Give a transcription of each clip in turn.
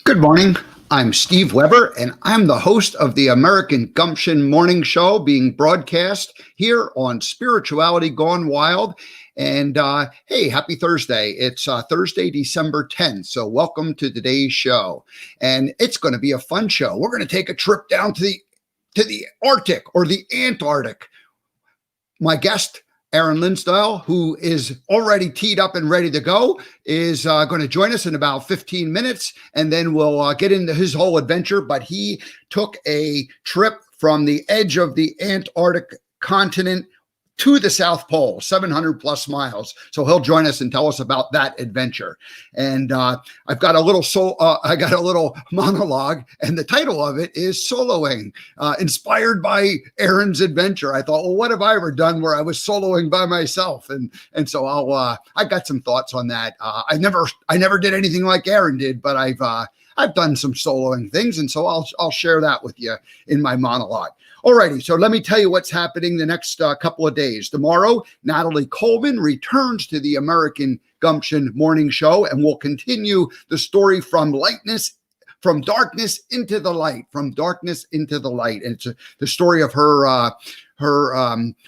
Good morning. I'm Steve Weber, and I'm the host of the American Gumption Morning Show being broadcast here on Spirituality Gone Wild. And hey, happy Thursday. It's Thursday, December 10th. So welcome to today's show. And it's going to be a fun show. We're going to take a trip down to the Arctic or the Antarctic. My guest, Aaron Linsdau, who is already teed up and ready to go, is going to join us in about 15 minutes, and then we'll get into his whole adventure. But he took a trip from the edge of the Antarctic continent to the South Pole, 700 plus miles. So he'll join us and tell us about that adventure. And I've got a little monologue, and the title of it is Soloing, inspired by Aaron's adventure. I thought, well, what have I ever done where I was soloing by myself? And so I got some thoughts on that. I never did anything like Aaron did, but I've done some soloing things, and so I'll share that with you in my monologue. Alrighty, so let me tell you what's happening the next couple of days. Tomorrow, Natalie Coleman returns to the American Gumption Morning Show, and we'll continue the story from darkness into the light, And it's the story of her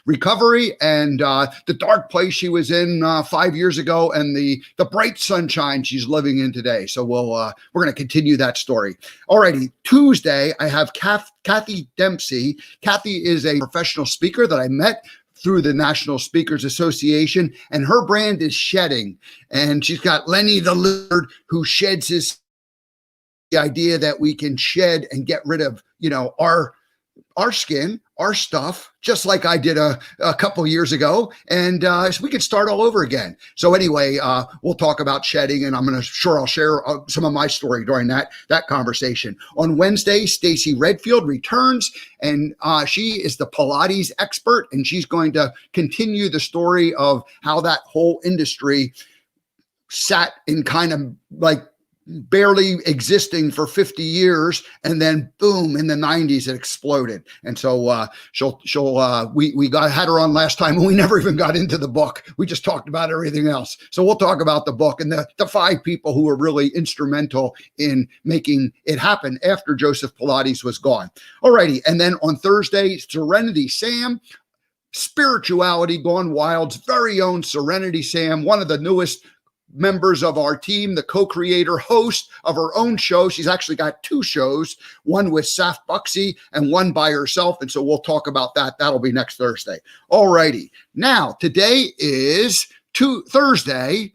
recovery and the dark place she was in 5 years ago, and the bright sunshine she's living in today. So we're going to continue that story. Alrighty, Tuesday I have Kathy Dempsey. Kathy is a professional speaker that I met through the National Speakers Association, and her brand is shedding. And she's got Lenny the Lizard, who sheds the idea that we can shed and get rid of, our skin, our stuff, just like I did a couple years ago, and so we could start all over again. So anyway, we'll talk about shedding, and I'll share some of my story during that conversation. On Wednesday, Stacy Redfield returns, and she is the Pilates expert, and she's going to continue the story of how that whole industry sat in kind of like barely existing for 50 years, and then boom, in the 90s it exploded. And so we had her on last time, and we never even got into the book. We just talked about everything else. So we'll talk about the book and the 5 people who were really instrumental in making it happen after Joseph Pilates was gone. Alrighty, and then on Thursday, Serenity Sam, Spirituality Gone Wild's very own Serenity Sam, one of the newest members of our team, the co-creator, host of her own show. She's actually got 2 shows, one with Saf Buxey and one by herself. And so we'll talk about that. That'll be next Thursday. All righty. Now, today is Thursday.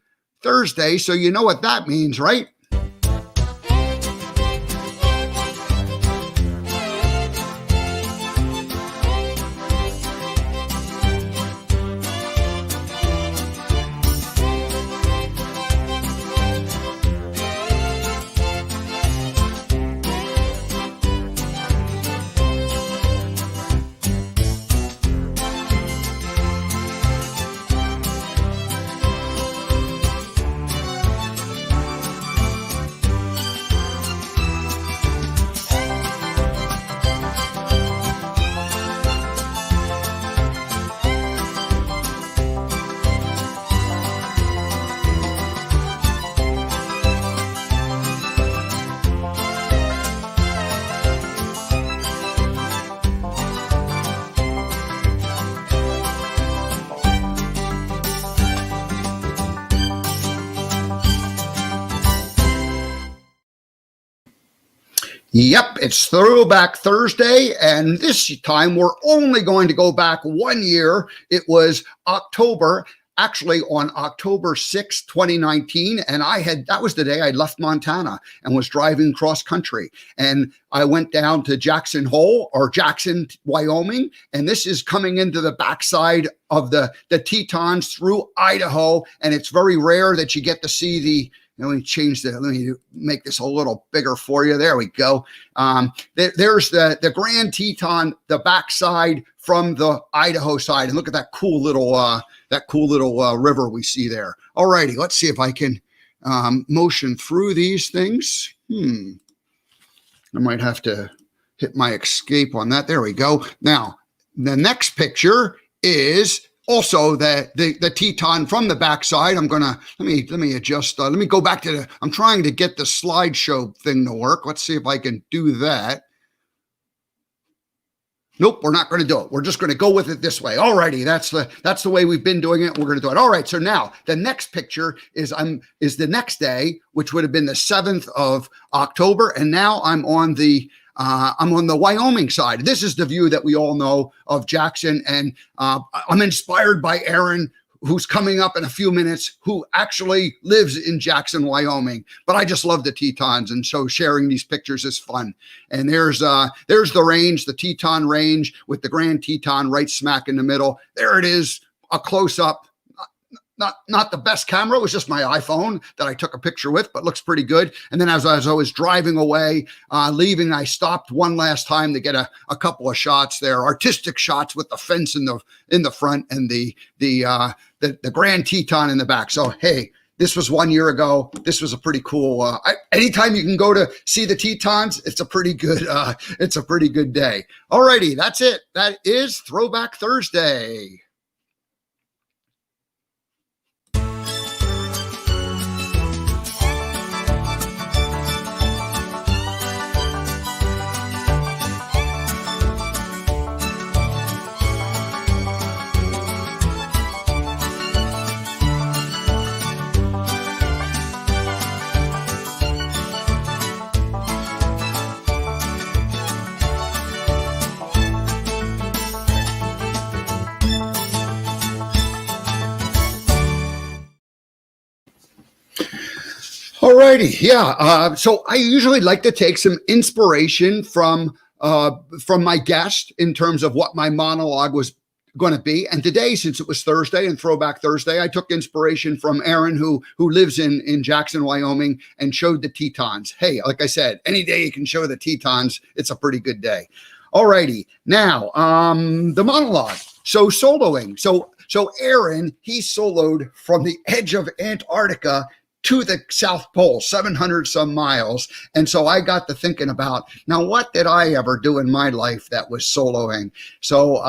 So you know what that means, right? Yep, it's Throwback Thursday, and this time we're only going to go back 1 year. It was October 6, 2019, and that was the day I left Montana and was driving cross country. And I went down to Jackson, Wyoming, and this is coming into the backside of the Tetons through Idaho, and it's very rare that you get to see let me make this a little bigger for you. There we go. There's the Grand Teton, the backside from the Idaho side. And look at that cool little river we see there. All righty, let's see if I can motion through these things. I might have to hit my escape on that. There we go. Now, the next picture is also the Teton from the backside. I'm gonna let me adjust. Let me go back to I'm trying to get the slideshow thing to work. Let's see if I can do that. Nope, we're not going to do it. We're just going to go with it this way. Alrighty, that's the way we've been doing it. We're going to do it. All right. So now the next picture is the next day, which would have been the 7th of October, and now I'm on the Wyoming side. This is the view that we all know of Jackson, and I'm inspired by Aaron, who's coming up in a few minutes, who actually lives in Jackson, Wyoming. But I just love the Tetons, and so sharing these pictures is fun. And there's the range, the Teton Range, with the Grand Teton right smack in the middle. There it is, a close-up. Not the best camera. It was just my iPhone that I took a picture with, but looks pretty good. And then as I was driving away, leaving, I stopped one last time to get a couple of shots there, artistic shots with the fence in the front and the Grand Teton in the back. So hey, this was 1 year ago. This was a pretty cool. Anytime you can go to see the Tetons, it's a pretty good. It's a pretty good day. Alrighty, that's it. That is Throwback Thursday. All righty. Yeah. So I usually like to take some inspiration from my guest in terms of what my monologue was going to be. And today, since it was Thursday and Throwback Thursday, I took inspiration from Aaron, who lives in Jackson, Wyoming, and showed the Tetons. Hey, like I said, any day you can show the Tetons, it's a pretty good day. All righty. Now, the monologue. So soloing. So Aaron, he soloed from the edge of Antarctica to the South Pole, 700 some miles. And so I got to thinking about, now, what did I ever do in my life that was soloing? So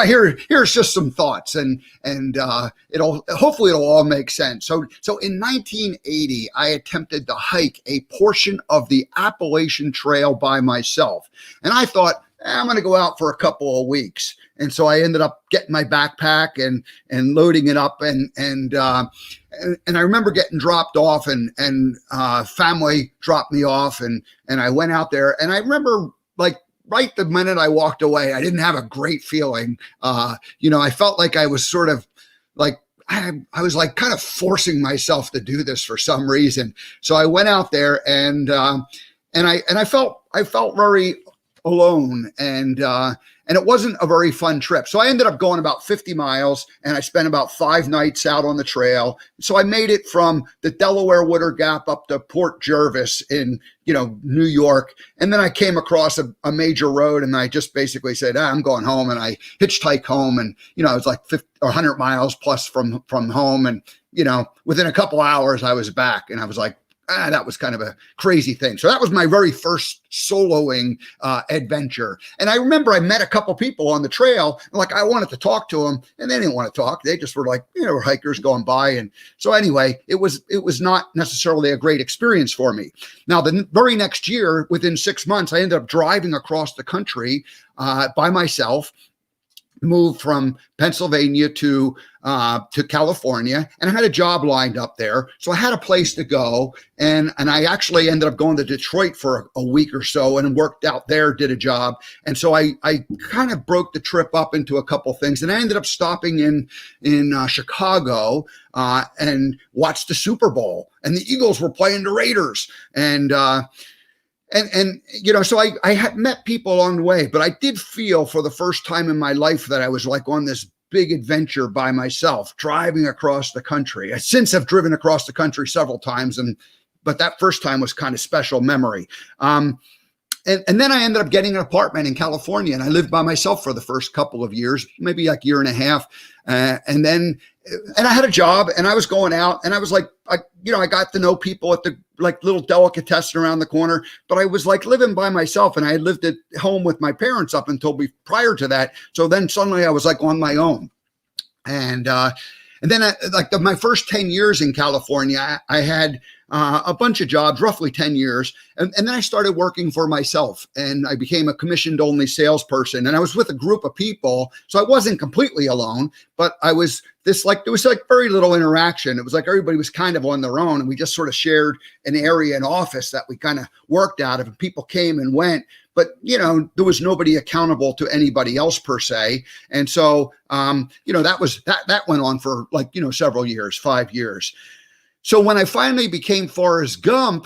here's just some thoughts, and hopefully it'll all make sense. So in 1980, I attempted to hike a portion of the Appalachian Trail by myself. And I thought, I'm going to go out for a couple of weeks. And so I ended up getting my backpack and loading it up, and I remember getting dropped off, and family dropped me off, and I went out there, and I remember, like, right the minute I walked away, I didn't have a great feeling. I felt like I was sort of like, I was like kind of forcing myself to do this for some reason. So I went out there, and I felt very alone, and it wasn't a very fun trip. So I ended up going about 50 miles, and I spent about 5 nights out on the trail. So I made it from the Delaware Water Gap up to Port Jervis in, New York. And then I came across a major road, and I just basically said, I'm going home. And I hitchhiked home, and, it was like 100 miles plus from home. And, within a couple hours I was back, and I was like, that was kind of a crazy thing. So that was my very first soloing adventure. And I remember I met a couple people on the trail, and like I wanted to talk to them, and they didn't want to talk. They just were like, hikers going by. And so anyway, it was not necessarily a great experience for me. Now, the very next year, within 6 months, I ended up driving across the country by myself, moved from Pennsylvania to California, and I had a job lined up there. So I had a place to go, and I actually ended up going to Detroit for a week or so and worked out there, did a job. And so I kind of broke the trip up into a couple things, and I ended up stopping in Chicago and watched the Super Bowl, and the Eagles were playing the Raiders. And so I had met people along the way, but I did feel for the first time in my life that I was like on this big adventure by myself, driving across the country. I since have driven across the country several times, but that first time was kind of special memory. And then I ended up getting an apartment in California, and I lived by myself for the first couple of years, maybe like a year and a half. And I had a job, and I was going out, and I was like, I got to know people at the like little delicatessen around the corner, but I was like living by myself, and I had lived at home with my parents up until prior to that. So then suddenly I was like on my own. And then my first 10 years in California, I had a bunch of jobs, roughly 10 years. And then I started working for myself, and I became a commissioned only salesperson. And I was with a group of people. So I wasn't completely alone, but I was there was very little interaction. It was like everybody was kind of on their own, and we just sort of shared an area, an office that we kind of worked out of, and people came and went. But, there was nobody accountable to anybody else per se. And so, that went on for several years, 5 years. So when I finally became Forrest Gump,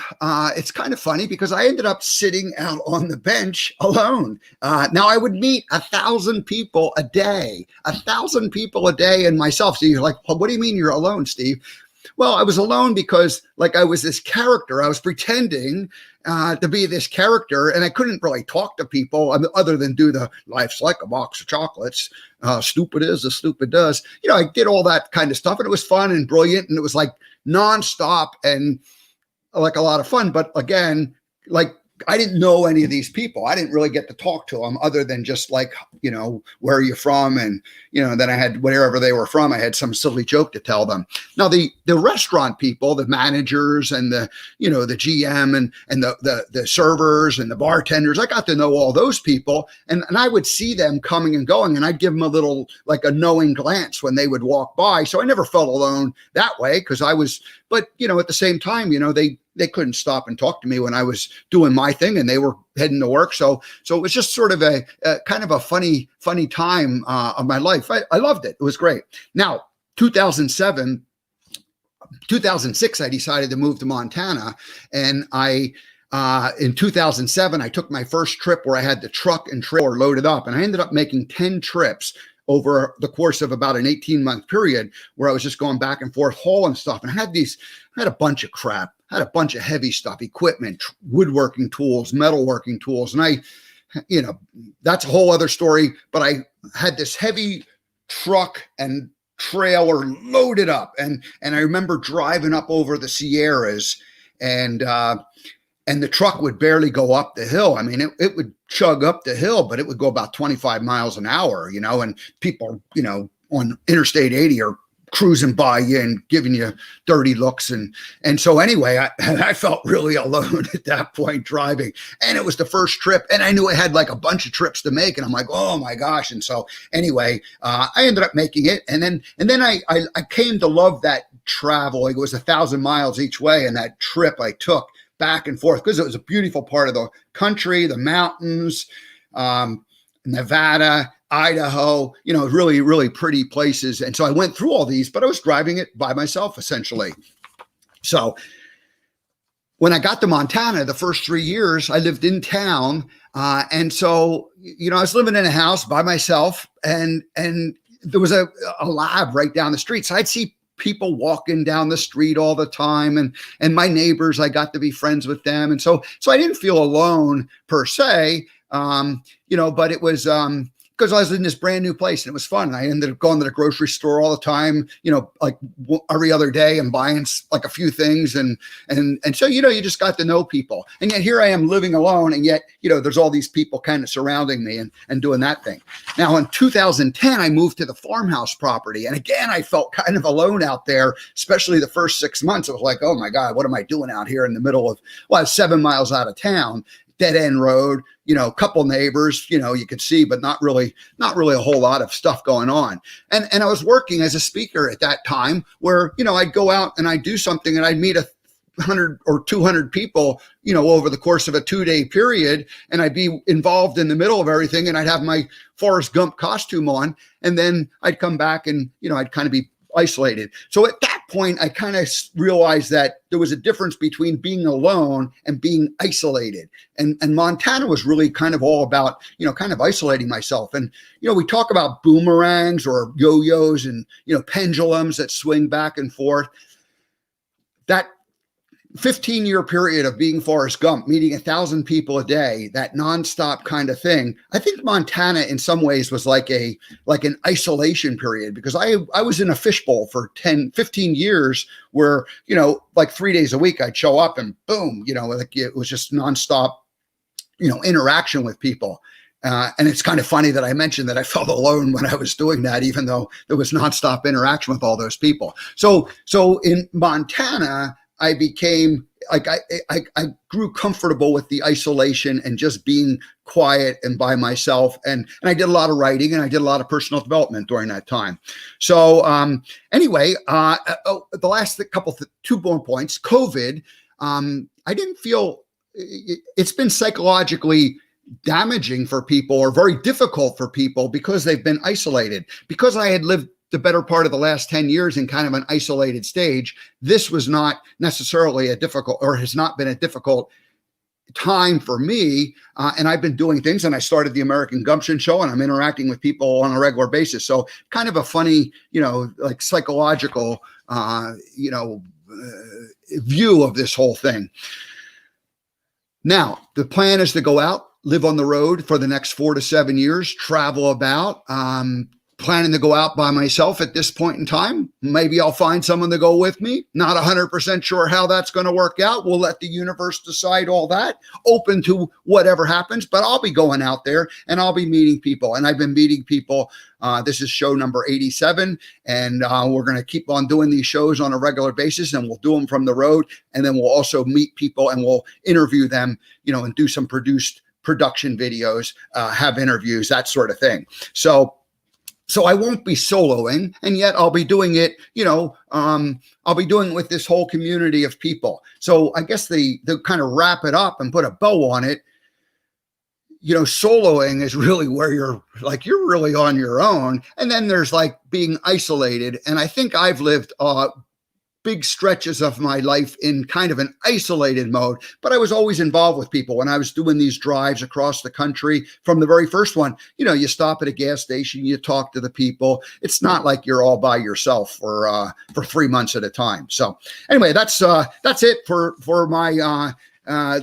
it's kind of funny because I ended up sitting out on the bench alone. Now I would meet 1,000 people a day, and myself. So you're like, well, what do you mean you're alone, Steve? Well, I was alone because I was this character. I was pretending to be this character, and I couldn't really talk to people other than do the life's like a box of chocolates. Stupid is as stupid does. I did all that kind of stuff, and it was fun and brilliant, and it was nonstop and a lot of fun. But again, I didn't know any of these people. I didn't really get to talk to them other than just where are you from? And, then I had wherever they were from, I had some silly joke to tell them. Now the restaurant people, the managers and the GM and the servers and the bartenders, I got to know all those people, and I would see them coming and going, and I'd give them a little, a knowing glance when they would walk by. So I never felt alone that way but at the same time, they couldn't stop and talk to me when I was doing my thing and they were heading to work. So it was just sort of a kind of a funny time of my life. I loved it. It was great. Now, 2006, I decided to move to Montana, and in 2007, I took my first trip where I had the truck and trailer loaded up, and I ended up making 10 trips over the course of about an 18-month period where I was just going back and forth hauling stuff. And I had a bunch of crap, had a bunch of heavy stuff, equipment, woodworking tools, metalworking tools. And that's a whole other story, but I had this heavy truck and trailer loaded up. And I remember driving up over the Sierras, and the truck would barely go up the hill. I mean, it would chug up the hill, but it would go about 25 miles an hour, and people, on Interstate 80 are cruising by you and giving you dirty looks. And so anyway, I felt really alone at that point driving, and it was the first trip, and I knew I had a bunch of trips to make, and I'm like, oh my gosh. And so anyway, I ended up making it. And then I came to love that travel. It was 1,000 miles each way. And that trip I took back and forth because it was a beautiful part of the country, the mountains, Nevada, Idaho, really, really pretty places. And so I went through all these, but I was driving it by myself, essentially. So when I got to Montana, the first 3 years, I lived in town. And so, I was living in a house by myself, and there was a lab right down the street. So I'd see people walking down the street all the time, and my neighbors, I got to be friends with them. And so I didn't feel alone per se, but it was, because I was in this brand new place and it was fun. And I ended up going to the grocery store all the time, every other day, and buying a few things. And so, you just got to know people. And yet here I am living alone. And yet, there's all these people kind of surrounding me and doing that thing. Now in 2010, I moved to the farmhouse property. And again, I felt kind of alone out there, especially the first 6 months. It was like, oh my God, what am I doing out here in the middle of, I was 7 miles out of town, dead end road, couple neighbors, you could see, but not really a whole lot of stuff going on. And I was working as a speaker at that time where, I'd go out and I'd do something and I'd meet 100 or 200 people, over the course of a 2-day period. And I'd be involved in the middle of everything, and I'd have my Forrest Gump costume on. And then I'd come back and, I'd kind of be isolated. So at that point, I kind of realized that there was a difference between being alone and being isolated. And Montana was really kind of all about, kind of isolating myself. And, we talk about boomerangs or yo-yos and, pendulums that swing back and forth. That 15-year period of being Forrest Gump, meeting 1,000 people a day, that nonstop kind of thing. I think Montana in some ways was like an isolation period, because I was in a fishbowl for 15 years where, 3 days a week I'd show up and boom, it was just nonstop, interaction with people. And it's kind of funny that I mentioned that I felt alone when I was doing that, even though there was nonstop interaction with all those people. So in Montana, I became like I grew comfortable with the isolation and just being quiet and by myself. And I did a lot of writing and I did a lot of personal development during that time. So anyway, the last two more points, COVID, I didn't feel it's been psychologically damaging for people or very difficult for people because they've been isolated. Because I had lived the better part of the last 10 years in kind of an isolated stage, this was not necessarily a difficult, or has not been a difficult time for me. And I've been doing things, and I started the American Gumption show, and I'm interacting with people on a regular basis. So kind of a funny, like psychological, view of this whole thing. Now, the plan is to go out, live on the road for the next 4 to 7 years, travel about, planning to go out by myself at this point in time. Maybe I'll find someone to go with me. Not 100% sure how that's going to work out. We'll let the universe decide all that. Open to whatever happens, but I'll be going out there and I'll be meeting people. And I've been meeting people. This is show number 87, and we're going to keep on doing these shows on a regular basis, and we'll do them from the road. And then we'll also meet people and we'll interview them, and do some production videos, have interviews, that sort of thing. So I won't be soloing, and yet I'll be doing it, I'll be doing it with this whole community of people. So I guess the kind of wrap it up and put a bow on it, soloing is really where you're really on your own. And then there's like being isolated. And I think I've lived big stretches of my life in kind of an isolated mode, but I was always involved with people when I was doing these drives across the country. From the very first one, you stop at a gas station, you talk to the people. It's not like you're all by yourself for 3 months at a time. So anyway, that's it for my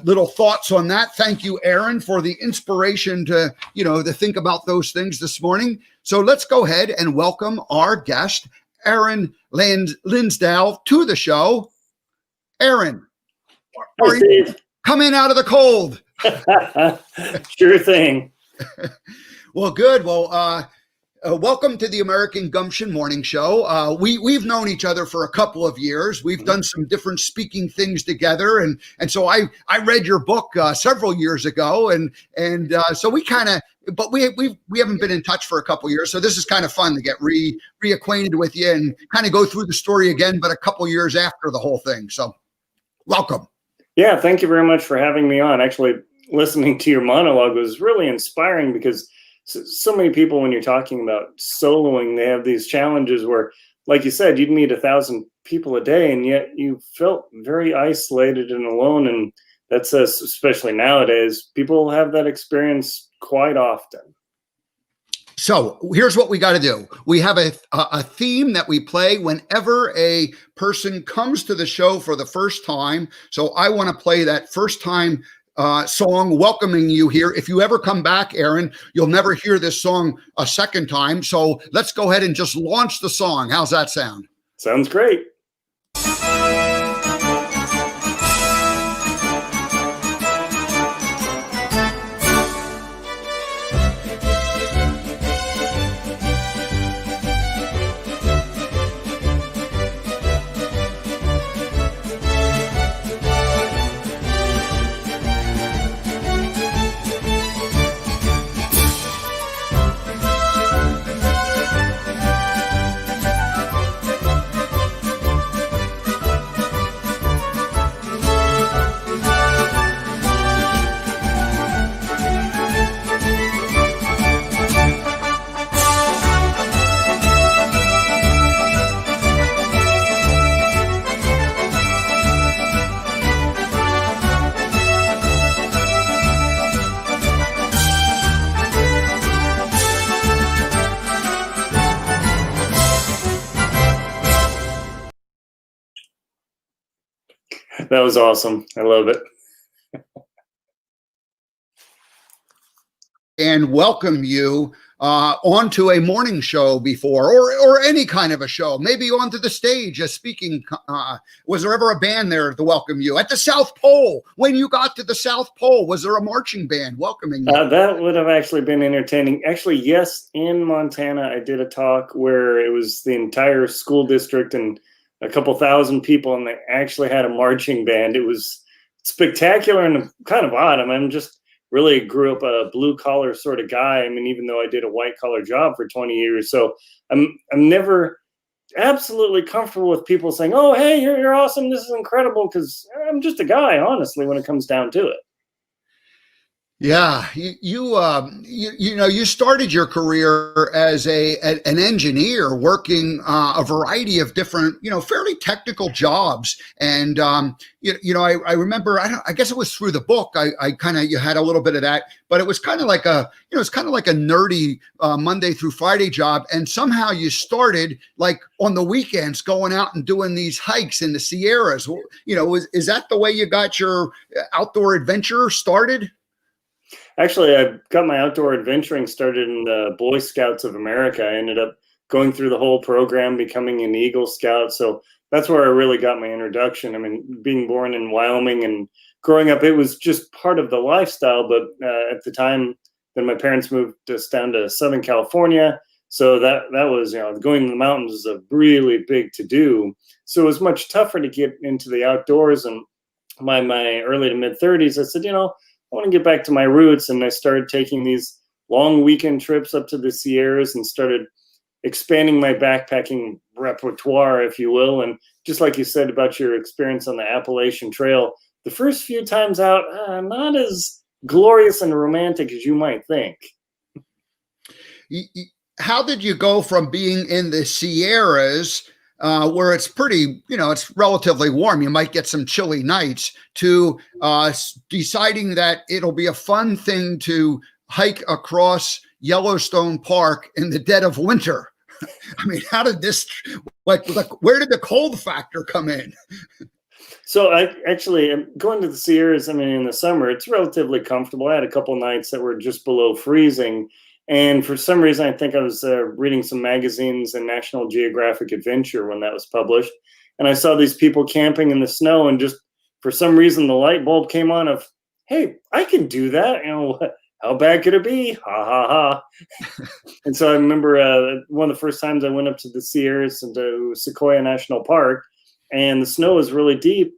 little thoughts on that. Thank you, Aaron, for the inspiration to think about those things this morning. So let's go ahead and welcome our guest, Aaron Linsdau, to the show. Aaron, hi, Steve. Coming out of the cold. Sure thing. Well, good. Well, welcome to the American Gumption Morning Show. We've known each other for a couple of years. We've done some different speaking things together, and so I read your book several years ago, and so we kind of. But we haven't been in touch for a couple of years, so this is kind of fun to get reacquainted with you and kind of go through the story again, but a couple of years after the whole thing. So, welcome. Yeah, thank you very much for having me on. Actually, listening to your monologue was really inspiring because so many people, when you're talking about soloing, they have these challenges where, like you said, you'd meet 1,000 people a day, and yet you felt very isolated and alone. And that's especially nowadays, people have that experience quite often. So here's what we got to do. We have a theme that we play whenever a person comes to the show for the first time. So I want to play that first time song welcoming you here. If you ever come back, Aaron, you'll never hear this song a second time. So let's go ahead and just launch the song. How's that sound? Sounds great. That was awesome. I love it. And welcome you onto a morning show before, or any kind of a show, maybe onto the stage as speaking. Was there ever a band there to welcome you at the South Pole? When you got to the South Pole, was there a marching band welcoming you? That would have actually been entertaining. Actually, yes, in Montana, I did a talk where it was the entire school district and a couple thousand people, and they actually had a marching band. It was spectacular and kind of odd. I mean, I'm just really grew up a blue collar sort of guy. I mean, even though I did a white collar job for 20 years. So I'm never absolutely comfortable with people saying, "Oh, hey, you're awesome. This is incredible." Because I'm just a guy, honestly, when it comes down to it. Yeah, you started your career as an engineer working a variety of different, fairly technical jobs. And I remember, I guess it was through the book. I kind of, you had a little bit of that, but it was kind of like it's kind of like a nerdy Monday through Friday job. And somehow you started like on the weekends going out and doing these hikes in the Sierras. Is that the way you got your outdoor adventure started? Actually, I got my outdoor adventuring started in the Boy Scouts of America. I ended up going through the whole program, becoming an Eagle Scout. So that's where I really got my introduction. I mean, being born in Wyoming and growing up, it was just part of the lifestyle. But at the time, then my parents moved us down to Southern California. So that was, going to the mountains was a really big to do. So it was much tougher to get into the outdoors. And my early to mid 30s, I said, I want to get back to my roots. And I started taking these long weekend trips up to the Sierras and started expanding my backpacking repertoire, if you will. And just like you said about your experience on the Appalachian Trail, the first few times out, not as glorious and romantic as you might think. How did you go from being in the Sierras, where it's pretty, it's relatively warm, you might get some chilly nights, to deciding that it'll be a fun thing to hike across Yellowstone Park in the dead of winter? I mean, how did this, like where did the cold factor come in? So I actually am going to the Sierras. I mean, in the summer, it's relatively comfortable. I had a couple nights that were just below freezing. And for some reason, I think I was reading some magazines and National Geographic Adventure when that was published. And I saw these people camping in the snow, and just for some reason, the light bulb came on of, hey, I can do that. How bad could it be? Ha, ha, ha. And so I remember one of the first times I went up to the Sierras and to Sequoia National Park, and the snow was really deep.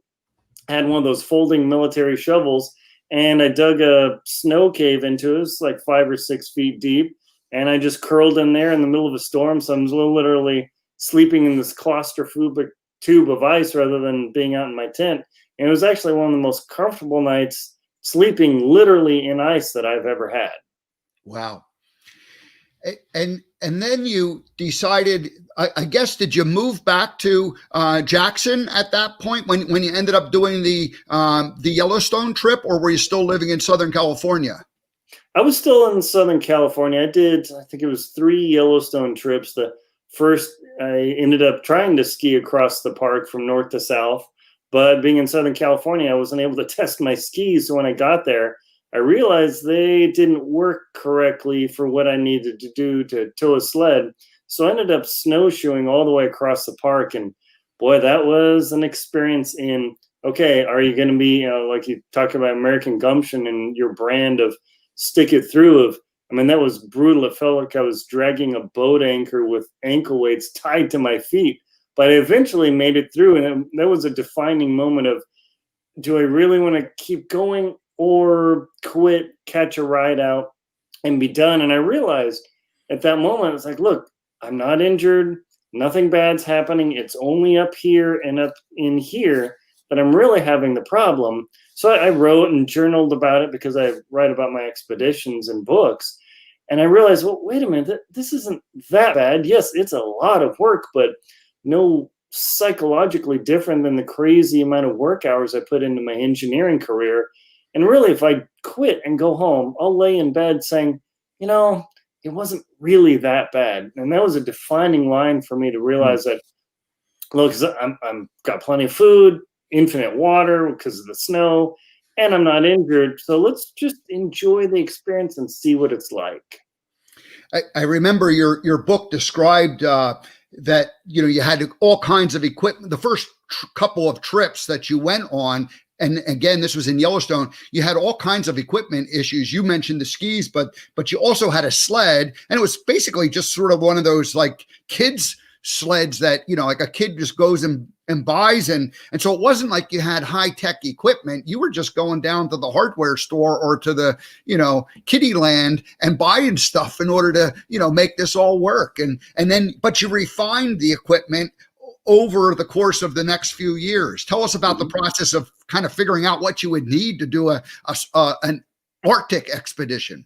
I had one of those folding military shovels, and I dug a snow cave into it. It was like 5 or 6 feet deep. And I just curled in there in the middle of a storm. So I'm literally sleeping in this claustrophobic tube of ice rather than being out in my tent. And it was actually one of the most comfortable nights sleeping literally in ice that I've ever had. Wow. And then you decided, I guess, did you move back to Jackson at that point when you ended up doing the Yellowstone trip, or were you still living in Southern California? I was still in Southern California. I think it was 3 Yellowstone trips. The first, I ended up trying to ski across the park from north to south, but being in Southern California, I wasn't able to test my skis. So when I got there, I realized they didn't work correctly for what I needed to do to tow a sled. So I ended up snowshoeing all the way across the park. And boy, that was an experience in, okay, are you going to be, like you talk about American Gumption and your brand of stick it through of, I mean, that was brutal. It felt like I was dragging a boat anchor with ankle weights tied to my feet, but I eventually made it through. And that was a defining moment of, do I really want to keep going or quit, catch a ride out, and be done? And I realized at that moment, it's like, look, I'm not injured. Nothing bad's happening. It's only up here and up in here that I'm really having the problem. So I wrote and journaled about it because I write about my expeditions and books. And I realized, well, wait a minute, this isn't that bad. Yes, it's a lot of work, but no psychologically different than the crazy amount of work hours I put into my engineering career. And really, if I quit and go home, I'll lay in bed saying, it wasn't really that bad. And that was a defining line for me to realize that, look, I'm got plenty of food, infinite water because of the snow, and I'm not injured. So let's just enjoy the experience and see what it's like. I remember your book described that you had all kinds of equipment. The first couple of trips that you went on, and again, this was in Yellowstone, you had all kinds of equipment issues. You mentioned the skis, but you also had a sled, and it was basically just sort of one of those like kids sleds that like a kid just goes and buys, and so it wasn't like you had high-tech equipment. You were just going down to the hardware store or to the kiddie land and buying stuff in order to make this all work, and then but you refined the equipment over the course of the next few years. Tell us about the process of kind of figuring out what you would need to do an Arctic expedition.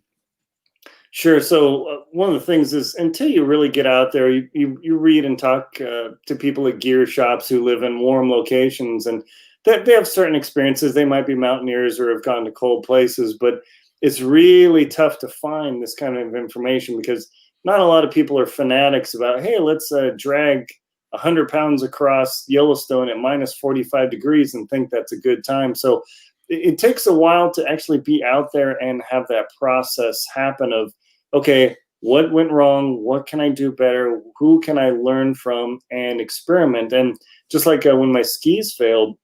Sure. So one of the things is, until you really get out there, you read and talk to people at gear shops who live in warm locations, and that they have certain experiences. They might be mountaineers or have gone to cold places, but it's really tough to find this kind of information because not a lot of people are fanatics about, hey, let's drag 100 pounds across Yellowstone at minus 45 degrees and think that's a good time. So it takes a while to actually be out there and have that process happen of, okay, what went wrong? What can I do better? Who can I learn from and experiment? And just like when my skis failed,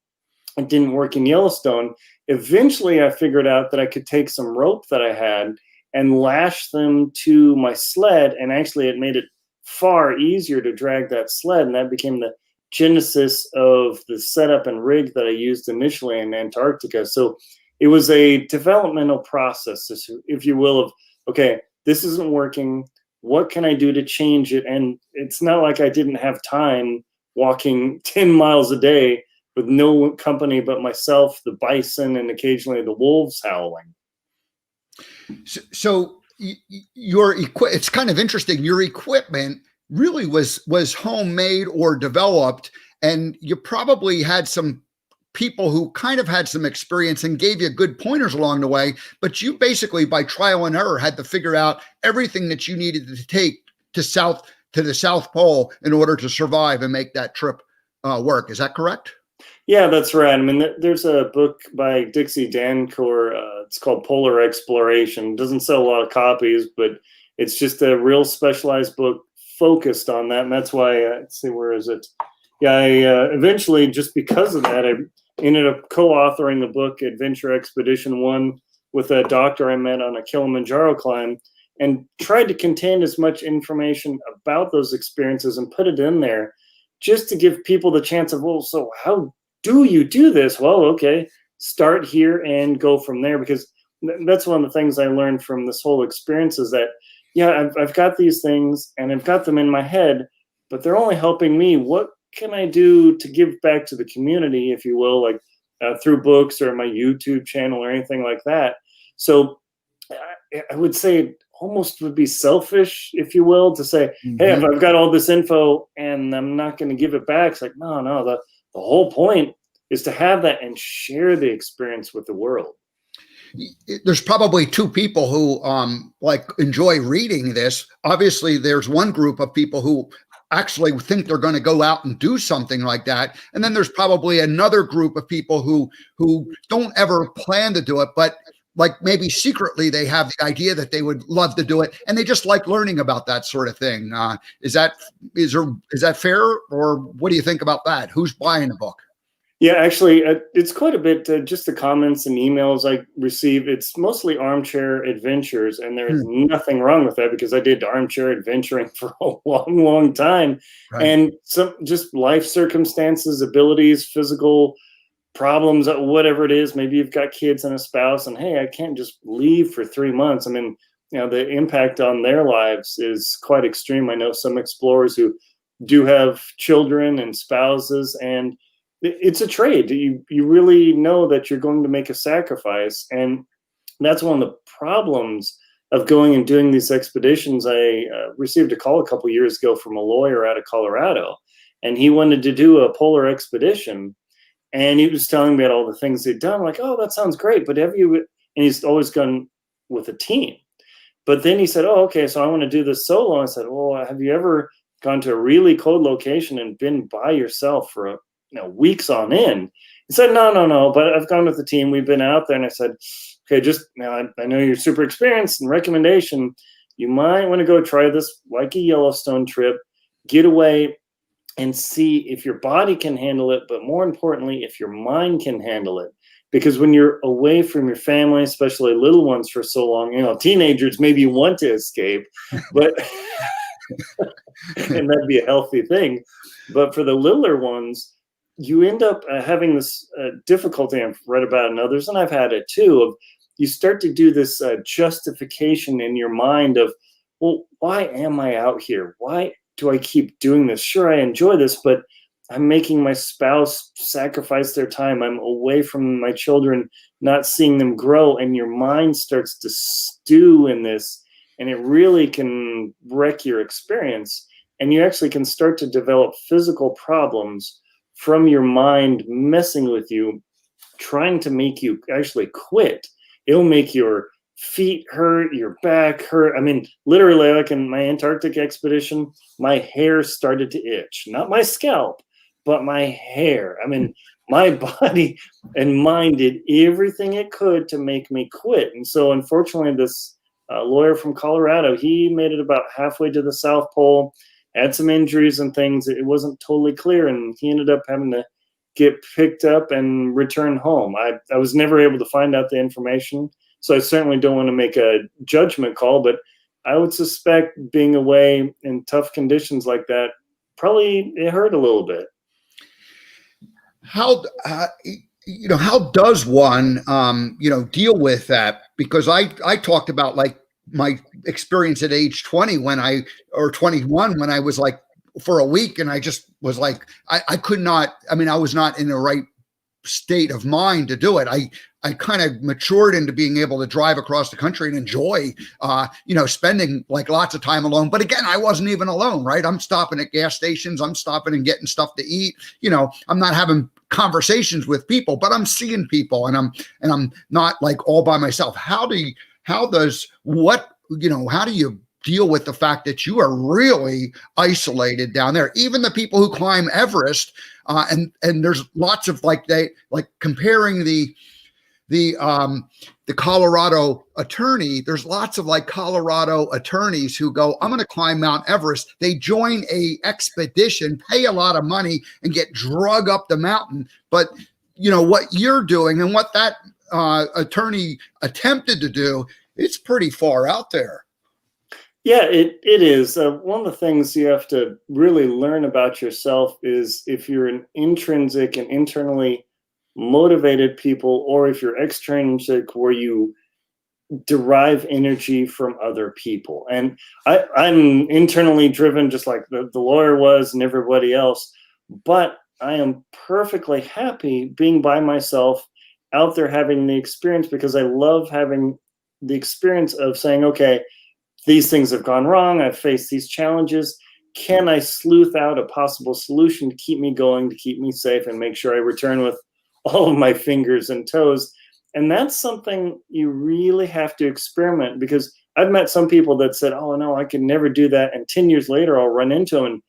it didn't work in Yellowstone. Eventually, I figured out that I could take some rope that I had and lash them to my sled. And actually, it made it far easier to drag that sled. And that became the genesis of the setup and rig that I used initially in Antarctica. So it was a developmental process, if you will, of, okay, this isn't working. What can I do to change it? And it's not like I didn't have time walking 10 miles a day with no company but myself, the bison, and occasionally the wolves howling. So it's kind of interesting. Your equipment really was homemade or developed, and you probably had some people who kind of had some experience and gave you good pointers along the way, but you basically, by trial and error, had to figure out everything that you needed to take to the South Pole in order to survive and make that trip work. Is that correct? Yeah, that's right. I mean, there's a book by Dixie Dancourt. It's called Polar Exploration. It doesn't sell a lot of copies, but it's just a real specialized book focused on that. And that's why, let's see, where is it? Yeah, I eventually, just because of that, I ended up co-authoring the book Adventure Expedition 1 with a doctor I met on a Kilimanjaro climb, and tried to contain as much information about those experiences and put it in there just to give people the chance of, well, so how do you do this? Well, okay, start here and go from there, because that's one of the things I learned from this whole experience is that, yeah, I've got these things and I've got them in my head, but they're only helping me. What can I do to give back to the community, if you will, like through books or my YouTube channel or anything like that? So I would say it almost would be selfish, if you will, to say, hey, if I've got all this info and I'm not going to give it back. It's like, no, the whole point is to have that and share the experience with the world. There's probably two people who enjoy reading this. Obviously, there's one group of people who actually think they're going to go out and do something like that. And then there's probably another group of people who don't ever plan to do it, but like maybe secretly they have the idea that they would love to do it, and they just like learning about that sort of thing. Is that fair, or what do you think about that? Who's buying the book? Yeah, actually, it's quite a bit. Just the comments and emails I receive, it's mostly armchair adventures, and there's nothing wrong with that, because I did armchair adventuring for a long, long time. Right. And some just life circumstances, abilities, physical problems, whatever it is. Maybe you've got kids and a spouse, and hey, I can't just leave for 3 months. I mean, the impact on their lives is quite extreme. I know some explorers who do have children and spouses, and it's a trade. You really know that you're going to make a sacrifice. And that's one of the problems of going and doing these expeditions. I received a call a couple of years ago from a lawyer out of Colorado, and he wanted to do a polar expedition. And he was telling me about all the things he'd done. I'm like, oh, that sounds great. But have you, and he's always gone with a team. But then he said, oh, okay, so I want to do this solo. I said, well, have you ever gone to a really cold location and been by yourself for weeks on end? He said, no, but I've gone with the team. We've been out there. And I said, okay, just I know you're super experienced, and recommendation, you might want to go try this, like a Yellowstone trip, get away and see if your body can handle it, but more importantly, if your mind can handle it. Because when you're away from your family, especially little ones for so long, teenagers, maybe you want to escape, but and that'd be a healthy thing. But for the littler ones, you end up having this difficulty. I've read about in others, and I've had it too, of you start to do this justification in your mind of, well, why am I out here? Why do I keep doing this? Sure, I enjoy this, but I'm making my spouse sacrifice their time. I'm away from my children, not seeing them grow. And your mind starts to stew in this, and it really can wreck your experience. And you actually can start to develop physical problems from your mind messing with you, trying to make you actually quit. It'll make your feet hurt, your back hurt. I mean, literally, like in my Antarctic expedition, my hair started to itch. Not my scalp, but my hair. I mean, my body and mind did everything it could to make me quit. And so, unfortunately, this lawyer from Colorado, he made it about halfway to the South Pole, had some injuries and things. It wasn't totally clear, and he ended up having to get picked up and return home. I was never able to find out the information, so I certainly don't want to make a judgment call, but I would suspect being away in tough conditions like that, probably it hurt a little bit. How does one deal with that? Because I talked about like my experience at age 20 or 21 when I was like for a week, and I just was like I could not. I mean, I was not in the right state of mind to do it. I kind of matured into being able to drive across the country and enjoy, spending like lots of time alone. But again, I wasn't even alone, right? I'm stopping at gas stations. I'm stopping and getting stuff to eat. I'm not having conversations with people, but I'm seeing people, and I'm not like all by myself. How do you deal with the fact that you are really isolated down there? Even the people who climb Everest, and there's lots of comparing the Colorado attorney. There's lots of like Colorado attorneys who go, I'm going to climb Mount Everest. They join a expedition, pay a lot of money, and get drug up the mountain. But what you're doing and what that attorney attempted to do, it's pretty far out there. Yeah, it is. One of the things you have to really learn about yourself is if you're an intrinsic and internally motivated people, or if you're extrinsic, where you derive energy from other people. And I'm internally driven, just like the lawyer was and everybody else, but I am perfectly happy being by myself out there having the experience, because I love having the experience of saying, okay, these things have gone wrong. I've faced these challenges. Can I sleuth out a possible solution to keep me going, to keep me safe, and make sure I return with all of my fingers and toes? And that's something you really have to experiment, because I've met some people that said, oh no, I could never do that. And 10 years later, I'll run into them. And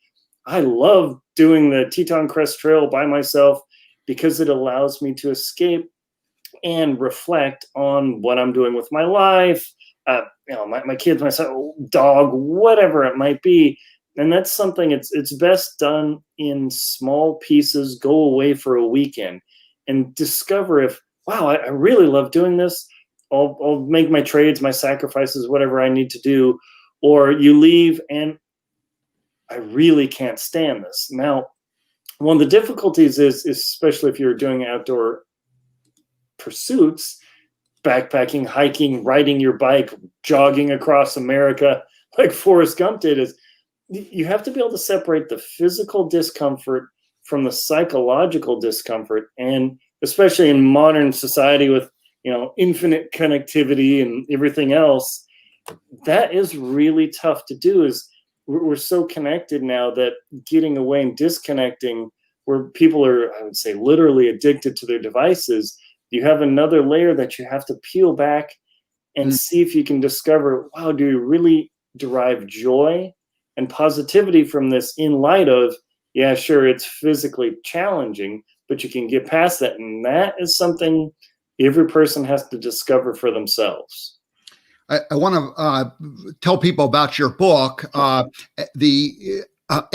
I love doing the Teton Crest Trail by myself, because it allows me to escape and reflect on what I'm doing with my life, my kids, my son, dog, whatever it might be. And that's something it's best done in small pieces. Go away for a weekend and discover if, wow, I really love doing this. I'll make my trades, my sacrifices, whatever I need to do. Or you leave and I really can't stand this. Now, one of the difficulties is especially if you're doing outdoor pursuits, backpacking, hiking, riding your bike, jogging across America like Forrest Gump did, is you have to be able to separate the physical discomfort from the psychological discomfort. And especially in modern society with infinite connectivity and everything else, that is really tough to do. Is we're so connected now that getting away and disconnecting, where people are, I would say, literally addicted to their devices, you have another layer that you have to peel back and see if you can discover, wow, do you really derive joy and positivity from this, in light of, yeah, sure, it's physically challenging, but you can get past that. And that is something every person has to discover for themselves. I want to tell people about your book, the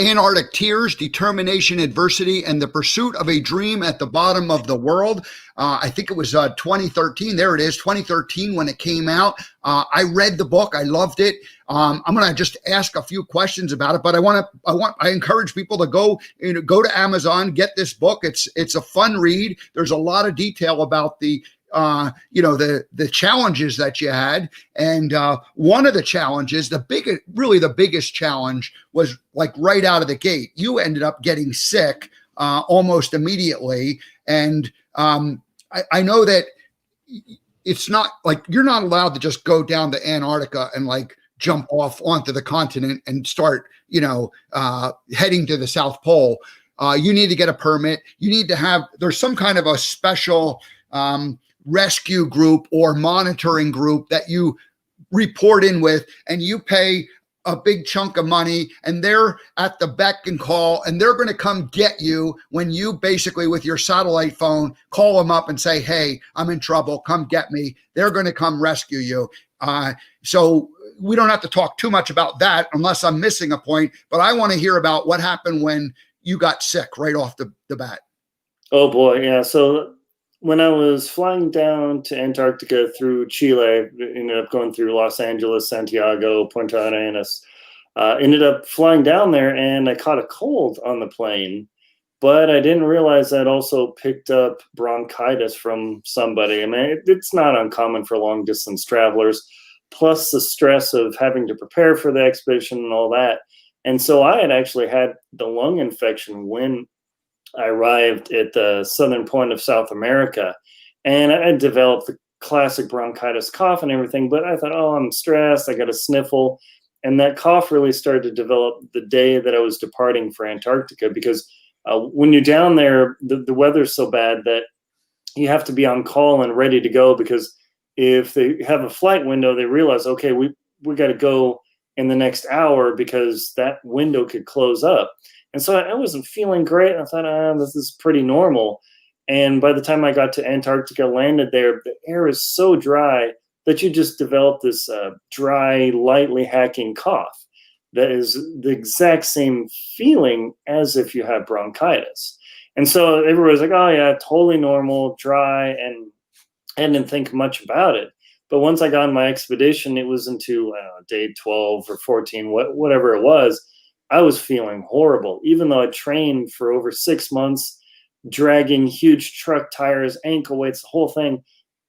Antarctic Tears, Determination, Adversity, and the Pursuit of a Dream at the Bottom of the World. I think it was 2013. There it is, 2013 when it came out. I read the book. I loved it. I'm going to just ask a few questions about it, but I encourage people to go to Amazon, get this book. It's a fun read. There's a lot of detail about the challenges that you had. And one of the challenges, the biggest challenge was like right out of the gate. You ended up getting sick almost immediately. And I know that it's not like you're not allowed to just go down to Antarctica and like jump off onto the continent and start, heading to the South Pole. You need to get a permit. You need to there's some kind of a special rescue group or monitoring group that you report in with, and you pay a big chunk of money, and they're at the beck and call, and they're going to come get you when you basically with your satellite phone call them up and say, hey, I'm in trouble, come get me. They're going to come rescue you. So we don't have to talk too much about that unless I'm missing a point, but I want to hear about what happened when you got sick right off the bat. Oh boy. Yeah. So when I was flying down to Antarctica through Chile, ended up going through Los Angeles, Santiago, Punta Arenas, ended up flying down there, and I caught a cold on the plane, but I didn't realize I'd also picked up bronchitis from somebody. I mean, it's not uncommon for long distance travelers, plus the stress of having to prepare for the expedition and all that. And so I had actually had the lung infection when I arrived at the southern point of South America, and I developed the classic bronchitis cough and everything, but I thought, oh, I'm stressed, I got a sniffle. And that cough really started to develop the day that I was departing for Antarctica, because when you're down there, the weather's so bad that you have to be on call and ready to go, because if they have a flight window, they realize, okay, we got to go in the next hour because that window could close up. And so I wasn't feeling great. I thought, this is pretty normal. And by the time I got to Antarctica, landed there, the air is so dry that you just develop this dry, lightly hacking cough that is the exact same feeling as if you have bronchitis. And so everybody's like, oh yeah, totally normal, dry, and I didn't think much about it. But once I got on my expedition, it was into day 12 or 14, whatever it was, I was feeling horrible. Even though I trained for over 6 months, dragging huge truck tires, ankle weights, the whole thing,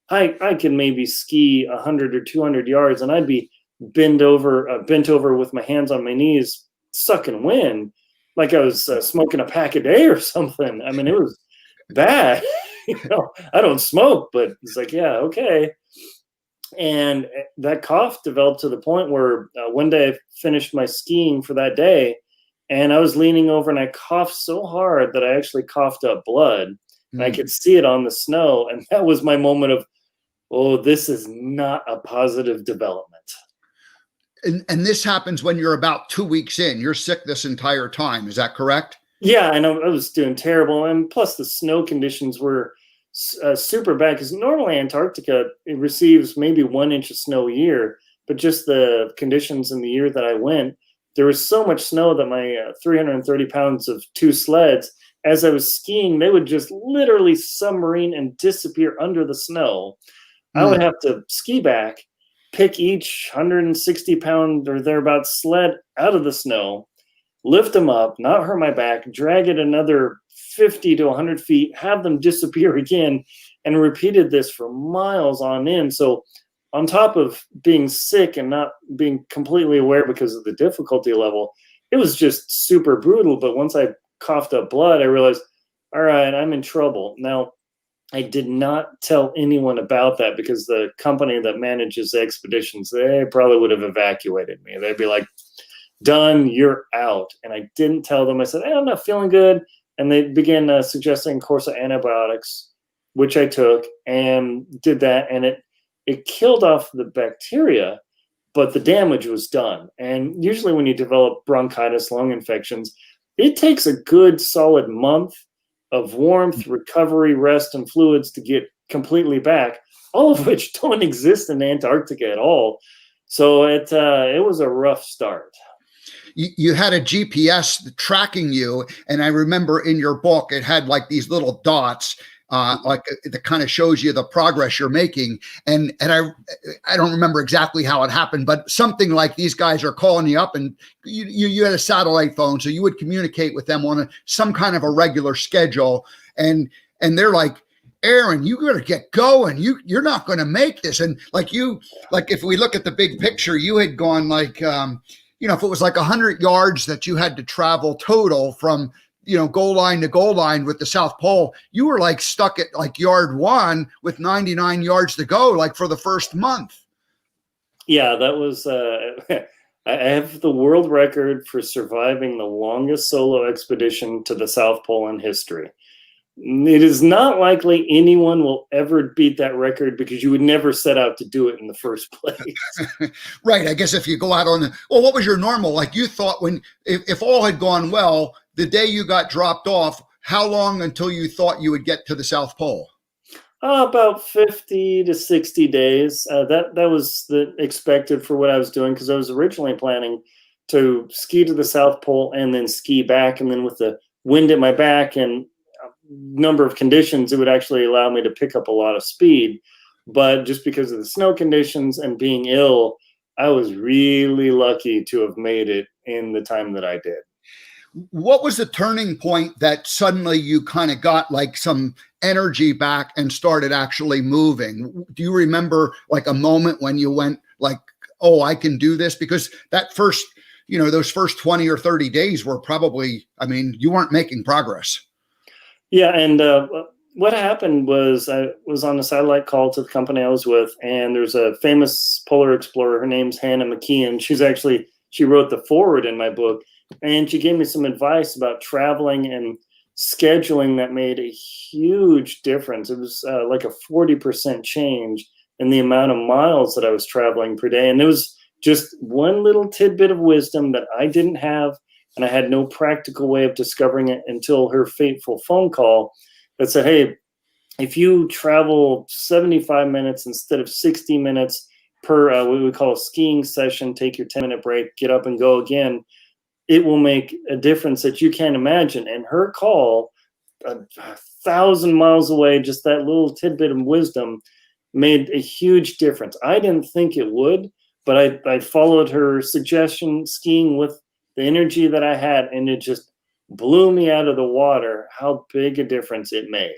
I could maybe ski 100 or 200 yards, and I'd be bent over with my hands on my knees, sucking wind, like I was smoking a pack a day or something. I mean, it was bad. I don't smoke, but it's like, yeah, okay. And that cough developed to the point where one day I finished my skiing for that day, and I was leaning over and I coughed so hard that I actually coughed up blood. And I could see it on the snow. And that was my moment of, oh, this is not a positive development. And this happens when you're about 2 weeks in. You're sick this entire time. Is that correct? Yeah, I know. I was doing terrible. And plus the snow conditions were super bad, because normally Antarctica, it receives maybe 1 inch of snow a year, but just the conditions in the year that I went, there was so much snow that my 330 pounds of 2 sleds, as I was skiing, they would just literally submarine and disappear under the snow. I would have to ski back, pick each 160 pound or thereabouts sled out of the snow, lift them up, not hurt my back, drag it another 50 to 100 feet, have them disappear again, and repeated this for miles on end. So on top of being sick and not being completely aware because of the difficulty level, it was just super brutal. But once I coughed up blood, I realized, all right, I'm in trouble. Now, I did not tell anyone about that, because the company that manages the expeditions, they probably would have evacuated me. They'd be like, done, you're out. And I didn't tell them. I said, hey, I'm not feeling good. And they began suggesting a course of antibiotics, which I took and did that. And it killed off the bacteria, but the damage was done. And usually when you develop bronchitis, lung infections, it takes a good solid month of warmth, recovery, rest, and fluids to get completely back, all of which don't exist in Antarctica at all. So it was a rough start. You had a GPS tracking you, and I remember in your book it had like these little dots, like that kind of shows you the progress you're making. And I don't remember exactly how it happened, but something like these guys are calling you up, and you had a satellite phone, so you would communicate with them on some kind of a regular schedule, and they're like, Aaron, you got to get going. You're not going to make this. And like if we look at the big picture, you had gone like, if it was like 100 yards that you had to travel total from, goal line to goal line with the South Pole, you were like stuck at like yard 1 with 99 yards to go, like for the first month. Yeah, that was, I have the world record for surviving the longest solo expedition to the South Pole in history. It is not likely anyone will ever beat that record because you would never set out to do it in the first place. Right. I guess if you go out what was your normal? Like you thought if all had gone well, the day you got dropped off, how long until you thought you would get to the South Pole? About 50 to 60 days. That was the expected for what I was doing, because I was originally planning to ski to the South Pole and then ski back. And then with the wind at my back and number of conditions, it would actually allow me to pick up a lot of speed. But just because of the snow conditions and being ill, I was really lucky to have made it in the time that I did. What was the turning point that suddenly you kind of got like some energy back and started actually moving? Do you remember like a moment when you went like, oh, I can do this? Because that first, those first 20 or 30 days were probably, you weren't making progress. Yeah, and what happened was I was on a satellite call to the company I was with, and there's a famous polar explorer. Her name's Hannah McKeon. She wrote the foreword in my book, and she gave me some advice about traveling and scheduling that made a huge difference. It was like a 40% change in the amount of miles that I was traveling per day. And it was just one little tidbit of wisdom that I didn't have, and I had no practical way of discovering it until her fateful phone call that said, hey, if you travel 75 minutes instead of 60 minutes per what we call a skiing session, take your 10-minute break, get up and go again, it will make a difference that you can't imagine. And her call, 1,000 miles away, just that little tidbit of wisdom made a huge difference. I didn't think it would, but I followed her suggestion, skiing with the energy that I had, and it just blew me out of the water how big a difference it made.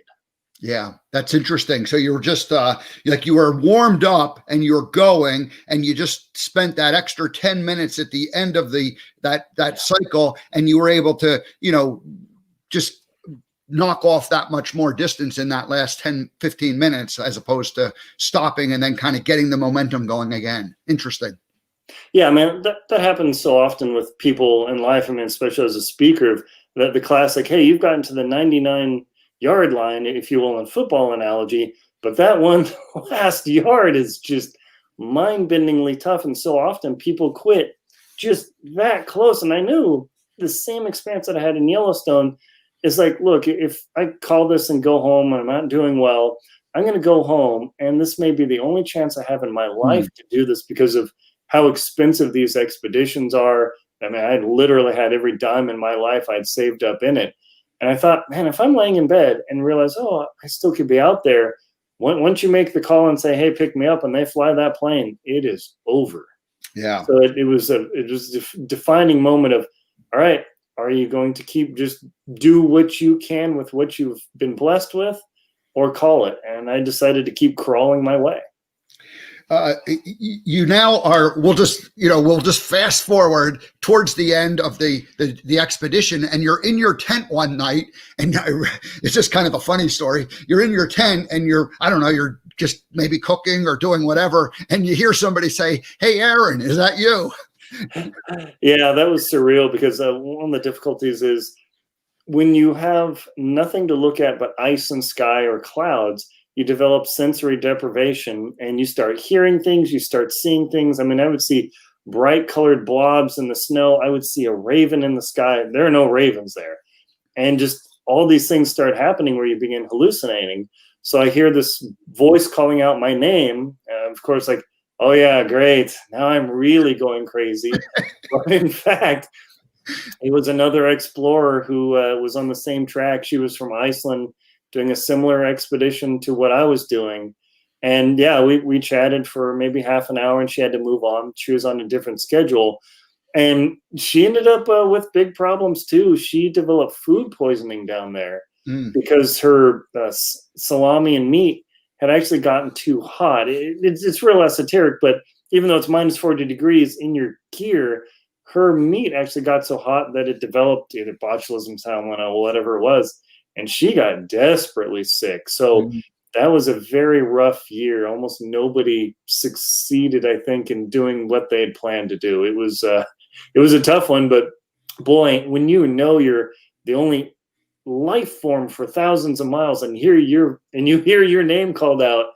Yeah, that's interesting. So you were just like you were warmed up and you're going, and you just spent that extra 10 minutes at the end of that cycle, and you were able to, just knock off that much more distance in that last 10, 15 minutes, as opposed to stopping and then kind of getting the momentum going again. Interesting. Yeah, man, that happens so often with people in life. Especially as a speaker, the classic, hey, you've gotten to the 99-yard line, if you will, in football analogy, but that one last yard is just mind-bendingly tough. And so often people quit just that close. And I knew the same experience that I had in Yellowstone is like, look, if I call this and go home and I'm not doing well, I'm going to go home. And this may be the only chance I have in my life to do this because of how expensive these expeditions are. I literally had every dime in my life I'd saved up in it. And I thought, man, if I'm laying in bed and realize, oh, I still could be out there, once you make the call and say, hey, pick me up, and they fly that plane, it is over. Yeah. So it was a defining moment of, all right, are you going to keep just do what you can with what you've been blessed with, or call it? And I decided to keep crawling my way. You now are, we'll just fast forward towards the end of the expedition, and you're in your tent one night, and it's just kind of a funny story. You're in your tent and you're just maybe cooking or doing whatever, and you hear somebody say, hey, Aaron, is that you? Yeah, that was surreal, because one of the difficulties is when you have nothing to look at but ice and sky or clouds, you develop sensory deprivation, and you start hearing things, you start seeing things. I would see bright colored blobs in the snow. I would see a raven in the sky. There are no ravens there. And just all these things start happening where you begin hallucinating. So I hear this voice calling out my name. Of course, like, oh yeah, great. Now I'm really going crazy. But in fact, it was another explorer who was on the same track. She was from Iceland doing a similar expedition to what I was doing. And yeah, we chatted for maybe half an hour and she had to move on. She was on a different schedule. And she ended up with big problems too. She developed food poisoning down there because her salami and meat had actually gotten too hot. It's real esoteric, but even though it's minus 40 degrees in your gear, her meat actually got so hot that it developed either botulism, salmonella, whatever it was, and she got desperately sick. So that was a very rough year. Almost nobody succeeded, I think, in doing what they had planned to do. It was a tough one, but boy, when you know you're the only life form for thousands of miles and you hear your name called out,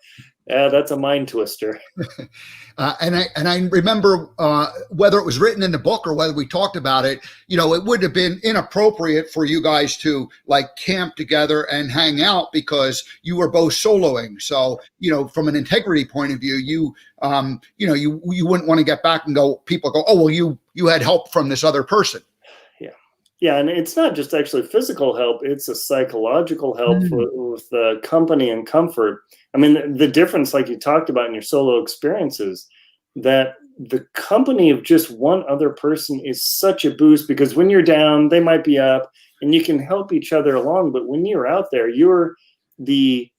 that's a mind twister. And I remember whether it was written in the book or whether we talked about it, it would have been inappropriate for you guys to like camp together and hang out because you were both soloing. So, from an integrity point of view, you wouldn't want to get back and people go, oh, well, you had help from this other person. Yeah, and it's not just actually physical help, it's a psychological help with the company and comfort. I mean, the difference, like you talked about in your solo experiences, that the company of just one other person is such a boost because when you're down, they might be up and you can help each other along. But when you're out there, you're the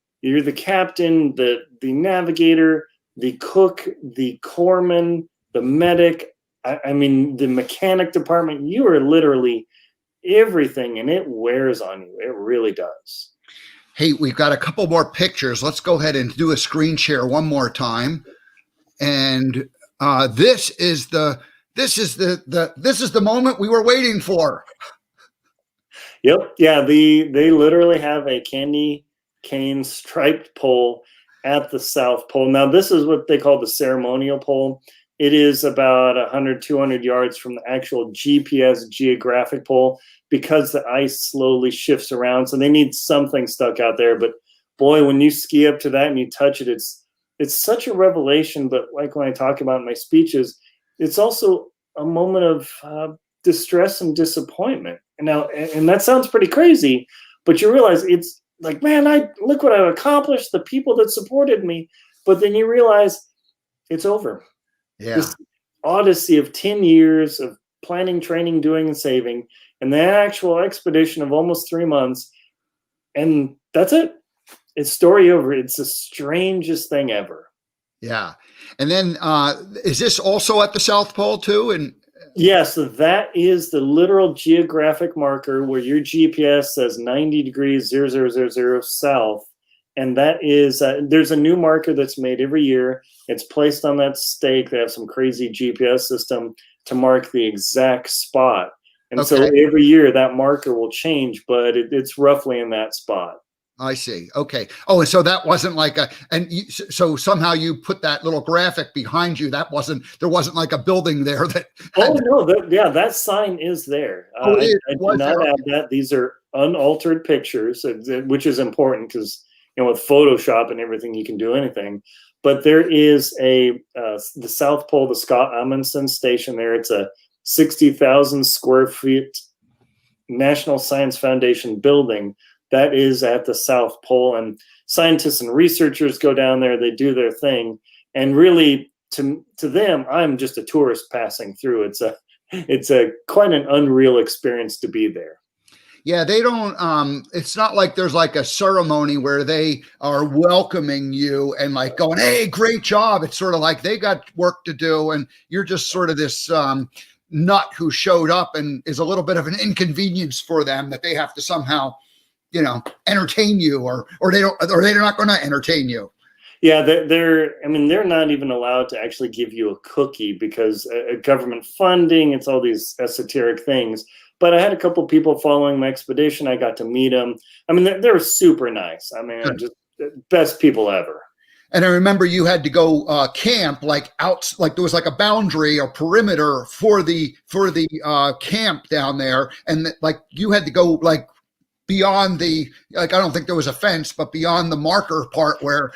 captain, the navigator, the cook, the corpsman, the medic, I mean, the mechanic department. You are literally everything, and it wears on you. It really does. Hey, we've got a couple more pictures. Let's go ahead and do a screen share one more time. And this is the moment we were waiting for. Yep. Yeah. They literally have a candy cane striped pole at the South Pole. Now, this is what they call the ceremonial pole. It is about 100, 200 yards from the actual GPS geographic pole because the ice slowly shifts around. So they need something stuck out there. But boy, when you ski up to that and you touch it, it's such a revelation. But like when I talk about in my speeches, it's also a moment of distress and disappointment. And that sounds pretty crazy, but you realize it's like, man, look what I've accomplished, the people that supported me. But then you realize it's over. Yeah. This odyssey of 10 years of planning, training, doing, and saving, and the actual expedition of almost 3 months. And that's it. It's story over. It's the strangest thing ever. Yeah. And then is this also at the South Pole too? And yes, so that is the literal geographic marker where your GPS says 90 degrees 0000 south. And that is, there's a new marker that's made every year. It's placed on that stake. They have some crazy GPS system to mark the exact spot. And so every year that marker will change, but it's roughly in that spot. I see. Okay. Oh, and so that wasn't like so somehow you put that little graphic behind you. There wasn't like a building there that. That sign is there. I did not add that. These are unaltered pictures, which is important because, with Photoshop and everything, you can do anything. But there is the South Pole, the Scott Amundsen Station there. It's a 60,000 square feet National Science Foundation building that is at the South Pole. And scientists and researchers go down there. They do their thing. And really, to them, I'm just a tourist passing through. It's quite an unreal experience to be there. Yeah, they don't, it's not like there's like a ceremony where they are welcoming you and like going, hey, great job. It's sort of like they got work to do and you're just sort of this nut who showed up and is a little bit of an inconvenience for them that they have to somehow, entertain you or they're not going to entertain you. Yeah, they're not even allowed to actually give you a cookie because government funding, it's all these esoteric things. But I had a couple of people following my expedition. I got to meet them. I mean, they were super nice. I mean, just best people ever. And I remember you had to go camp like there was like a boundary or perimeter for the camp down there, and like you had to go like beyond the, like, I don't think there was a fence, but beyond the marker part where,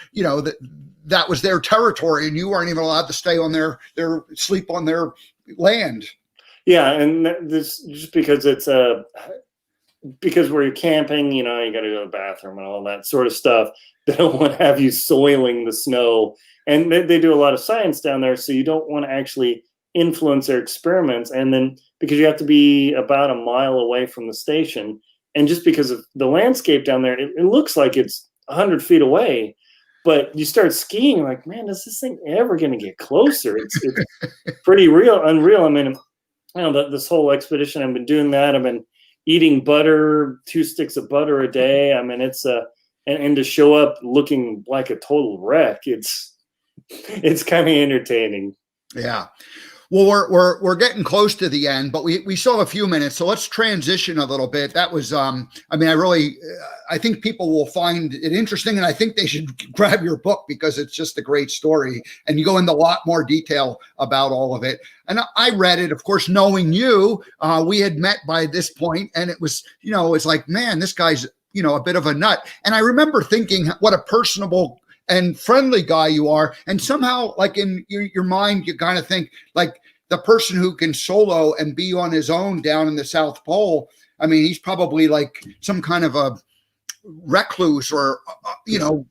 that was their territory and you weren't even allowed to stay on their sleep on their land. Yeah. And this, just because it's because where you're camping, you got to go to the bathroom and all that sort of stuff. They don't want to have you soiling the snow. And they do a lot of science down there. So you don't want to actually influence their experiments. And then because you have to be about a mile away from the station. And just because of the landscape down there, it looks like it's 100 feet away. But you start skiing, like, man, is this thing ever going to get closer? It's pretty unreal. I mean, this whole expedition, I've been doing that. I've been eating butter, 2 sticks of butter a day. I mean, it's and to show up looking like a total wreck, it's kind of entertaining. Yeah. Well, we're getting close to the end, but we still have a few minutes, so let's transition a little bit. That was, I think people will find it interesting, and I think they should grab your book because it's just a great story, and you go into a lot more detail about all of it. And I read it, of course, knowing you. We had met by this point, and it was, it's like, man, this guy's, a bit of a nut. And I remember thinking, what a personable and friendly guy you are. And somehow, like, in your mind, you kind of think like the person who can solo and be on his own down in the South Pole. I mean, he's probably like some kind of a recluse or,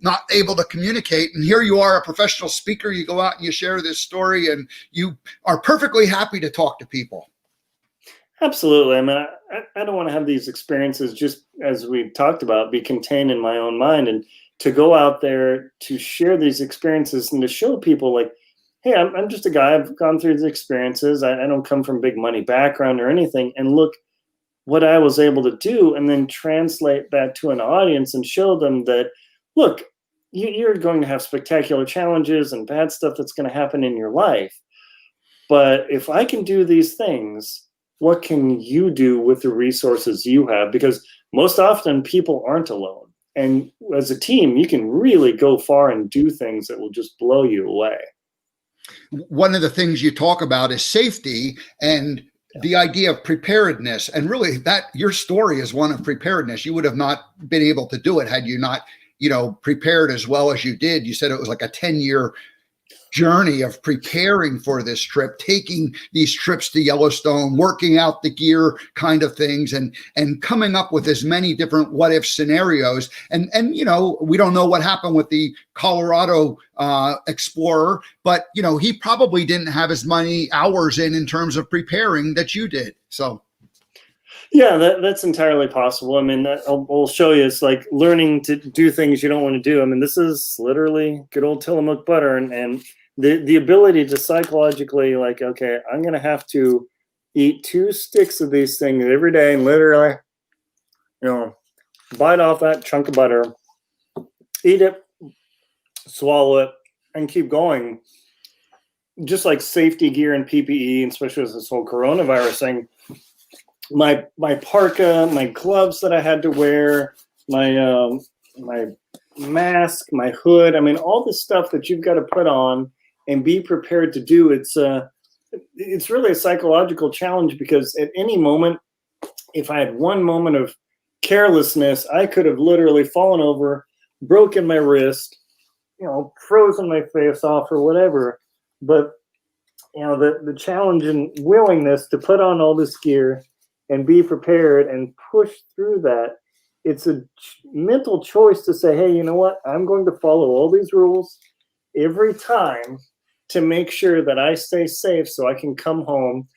not able to communicate. And here you are, a professional speaker. You go out and you share this story and you are perfectly happy to talk to people. Absolutely. I mean, I don't want to have these experiences, just as we talked about, be contained in my own mind. And to go out there to share these experiences and to show people like, hey, I'm just a guy. I've gone through these experiences. I don't come from big money background or anything. And look what I was able to do, and then translate that to an audience and show them that, look, you're going to have spectacular challenges and bad stuff that's going to happen in your life. But if I can do these things, what can you do with the resources you have? Because most often people aren't alone. And as a team, you can really go far and do things that will just blow you away. One of the things you talk about is safety and the idea of preparedness. And really that your story is one of preparedness. You would have not been able to do it had you not, prepared as well as you did. You said it was like a 10-year journey of preparing for this trip, taking these trips to Yellowstone, working out the gear kind of things, and coming up with as many different what if scenarios. And we don't know what happened with the Colorado Explorer, but he probably didn't have as many hours in terms of preparing that you did. So yeah, that's entirely possible. I mean, I'll show you. It's like learning to do things you don't want to do. I mean, this is literally good old Tillamook butter, and the ability to psychologically, like, okay, I'm going to have to eat 2 sticks of these things every day and literally, bite off that chunk of butter, eat it, swallow it, and keep going. Just like safety gear and PPE, and especially with this whole coronavirus thing, my parka, my gloves that I had to wear, my mask, my hood. I mean, all the stuff that you've got to put on and be prepared to do. It's really a psychological challenge, because at any moment, if I had one moment of carelessness, I could have literally fallen over, broken my wrist, frozen my face off or whatever. But the challenge and willingness to put on all this gear and be prepared and push through that, it's a mental choice to say, hey, you know what? I'm going to follow all these rules every time to make sure that I stay safe so I can come home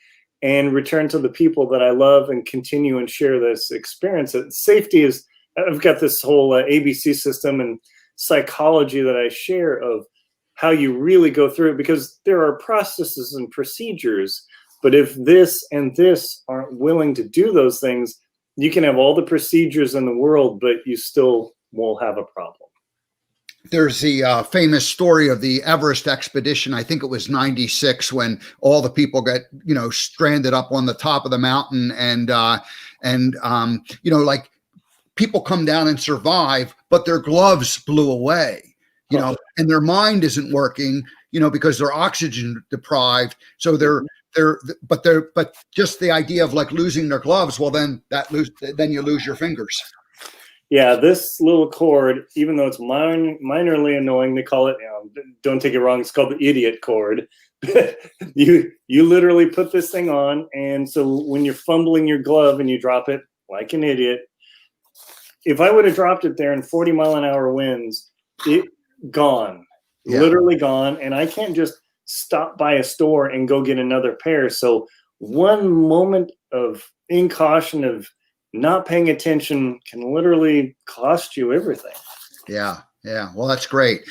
and return to the people that I love and continue and share this experience. Safety is, I've got this whole ABC system and psychology that I share of how you really go through it, because there are processes and procedures. But if this and this aren't willing to do those things, you can have all the procedures in the world, but you still will have a problem. There's the famous story of the Everest expedition. I think it was 96 when all the people got, stranded up on the top of the mountain, and like people come down and survive, but their gloves blew away, and their mind isn't working, because they're oxygen deprived. So but just the idea of like losing their gloves, well, then you lose your fingers. Yeah, this little cord, even though it's minorly annoying, they call it, don't take it wrong, it's called the idiot cord. You literally put this thing on, and so when you're fumbling your glove and you drop it like an idiot, if I would have dropped it there in 40-mile-an-hour winds, it gone, literally gone, and I can't just stop by a store and go get another pair. So one moment of incaution, of not paying attention, can literally cost you everything. Yeah. Well, that's great.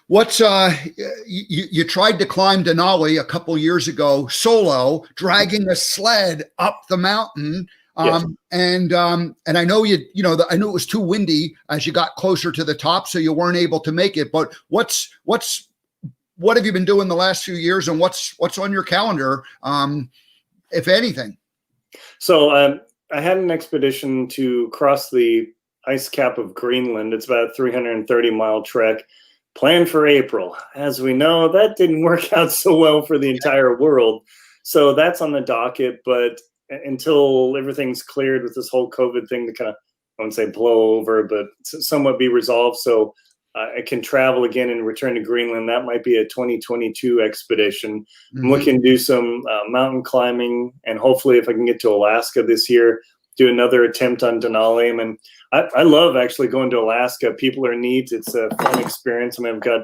What's you tried to climb Denali a couple years ago solo, dragging a sled up the mountain. And I know I knew it was too windy as you got closer to the top, so you weren't able to make it. But what have you been doing the last few years, and what's on your calendar, if anything? So I had an expedition to cross the ice cap of Greenland. It's about a 330-mile trek, planned for April. As we know, that didn't work out so well for the entire world. So that's on the docket, but until everything's cleared with this whole COVID thing to kind of, I wouldn't say blow over, but somewhat be resolved, so I can travel again and return to Greenland. That might be a 2022 expedition. Mm-hmm. I'm looking to do some mountain climbing, and hopefully if I can get to Alaska this year, do another attempt on Denali. And I love actually going to Alaska. People are neat. It's a fun experience. I mean, I've got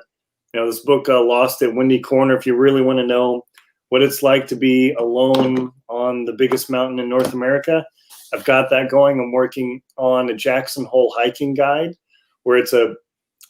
this book, Lost at Windy Corner, if you really want to know what it's like to be alone on the biggest mountain in North America. I've got that going. I'm working on a Jackson Hole hiking guide, where it's a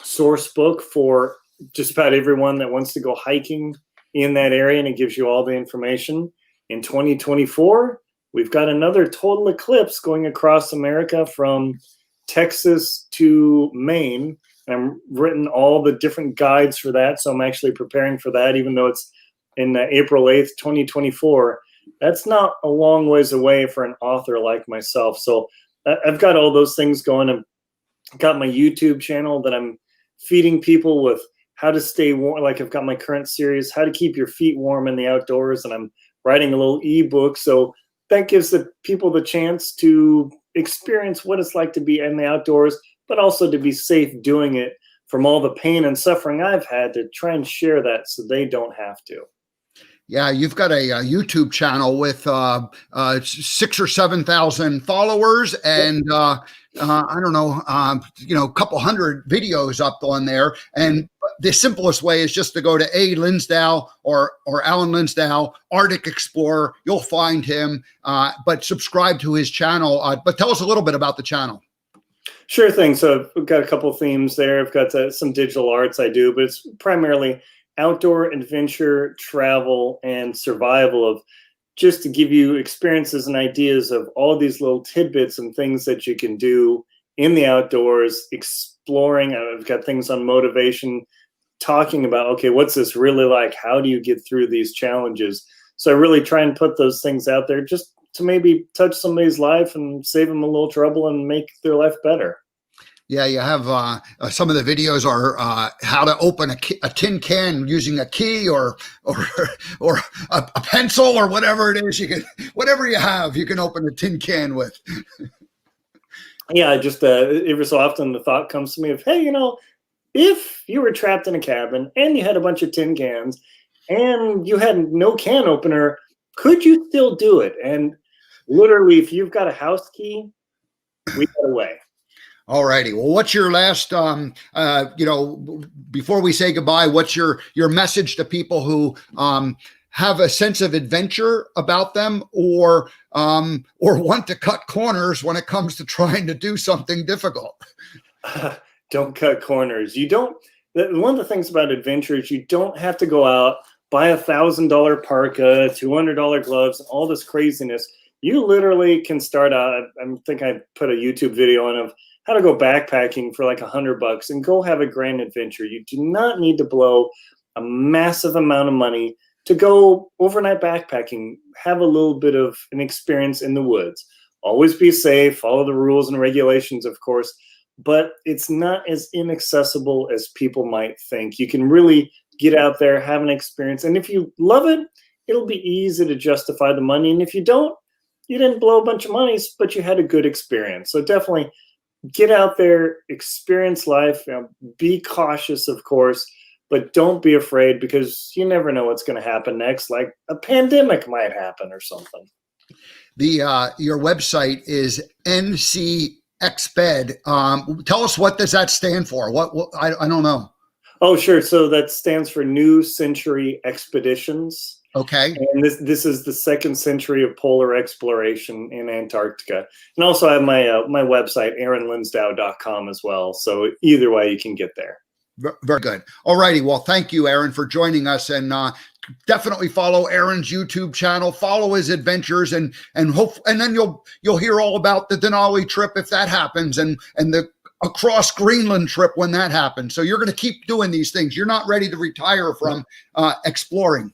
source book for just about everyone that wants to go hiking in that area, and it gives you all the information. In 2024, we've got another total eclipse going across America from Texas to Maine. And I've written all the different guides for that, so I'm actually preparing for that, even though it's in April 8th, 2024. That's not a long ways away for an author like myself. So I've got all those things going. I've got my YouTube channel that I'm feeding people with how to stay warm. Like, I've got my current series, how to keep your feet warm in the outdoors, and I'm writing a little ebook. So that gives the people the chance to experience what it's like to be in the outdoors, but also to be safe doing it, from all the pain and suffering I've had, to try and share that so they don't have to. Yeah, you've got a YouTube channel with 6,000 or 7,000 followers, and I don't know, a couple hundred videos up on there. And the simplest way is just to go to Linsdau or Alan Linsdau, Arctic Explorer. You'll find him, but subscribe to his channel. But tell us a little bit about the channel. Sure thing. So we've got a couple of themes there. I've got some digital arts I do, but it's primarily outdoor adventure, travel, and survival, of just to give you experiences and ideas of all these little tidbits and things that you can do in the outdoors, exploring. I've got things on motivation, talking about, okay, what's this really like? How do you get through these challenges? So I really try and put those things out there just to maybe touch somebody's life and save them a little trouble and make their life better. Yeah, you have some of the videos are how to open a tin can using a key or a pencil or whatever it is. You can, whatever you have, you can open a tin can with. Yeah, just every so often the thought comes to me of, hey, if you were trapped in a cabin and you had a bunch of tin cans and you had no can opener, could you still do it? And literally, if you've got a house key, we got away. All righty. Well, what's your last, before we say goodbye, what's your message to people who have a sense of adventure about them, or want to cut corners when it comes to trying to do something difficult? Don't cut corners. One of the things about adventure is you don't have to go out, buy $1,000 parka, $200 gloves, all this craziness. You literally can start out. I think I put a YouTube video on of how to go backpacking for like $100 and go have a grand adventure. You do not need to blow a massive amount of money to go overnight backpacking. Have a little bit of an experience in the woods. Always be safe, follow the rules and regulations, of course, but it's not as inaccessible as people might think. You can really get out there, have an experience, and if you love it, it'll be easy to justify the money. And if you don't, you didn't blow a bunch of money, but you had a good experience. So definitely get out there, experience life, be cautious, of course, but don't be afraid, because you never know what's going to happen next. Like a pandemic might happen or something. Your website is NCXBed. Tell us, what does that stand for? What I don't know. Oh, sure. So that stands for New Century Expeditions. Okay. And this is the second century of polar exploration in Antarctica. And also I have my website, aaronlinsdau.com, as well. So either way, you can get there. Very good. All righty. Well, thank you, Aaron, for joining us, and definitely follow Aaron's YouTube channel, follow his adventures, and then you'll hear all about the Denali trip if that happens, and the across Greenland trip when that happens. So you're going to keep doing these things. You're not ready to retire from exploring.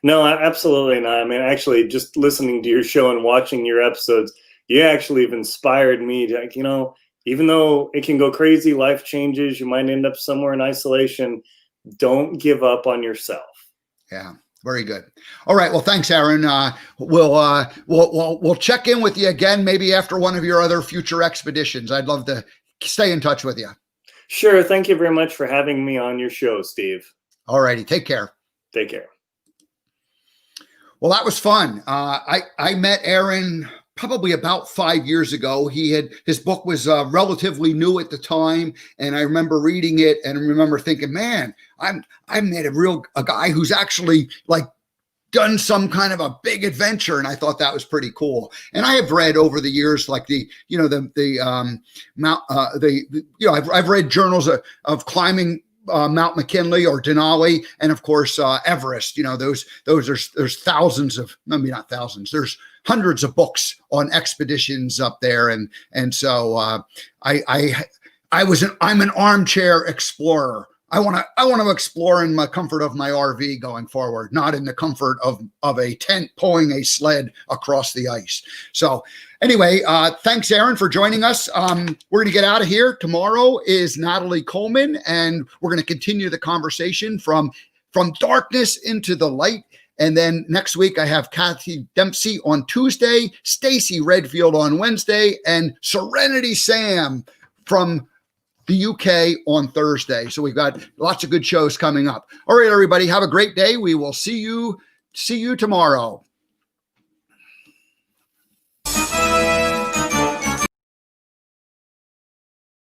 No, absolutely not. I mean, actually, just listening to your show and watching your episodes, you actually have inspired me to, even though it can go crazy, life changes, you might end up somewhere in isolation, don't give up on yourself. Yeah, very good. All right. Well, thanks, Aaron. We'll check in with you again, maybe after one of your other future expeditions. I'd love to stay in touch with you. Sure. Thank you very much for having me on your show, Steve. All righty. Take care. Take care. Well, that was fun. I met Aaron probably about 5 years ago. His book was relatively new at the time, and I remember reading it and remember thinking, man, I met a guy who's actually like done some kind of a big adventure, and I thought that was pretty cool. And I have read over the years, like I've read journals of climbing Mount McKinley or Denali, and of course Everest. There's thousands of, maybe not thousands, there's hundreds of books on expeditions up there, and so I'm an armchair explorer. I want to explore in the comfort of my RV going forward, not in the comfort of a tent pulling a sled across the ice. So anyway, thanks, Aaron, for joining us. We're going to get out of here. Tomorrow is Natalie Coleman, and we're going to continue the conversation from darkness into the light. And then next week, I have Kathy Dempsey on Tuesday, Stacy Redfield on Wednesday, and Serenity Sam from the UK on Thursday. So we've got lots of good shows coming up. All right, everybody, have a great day. We will see you tomorrow.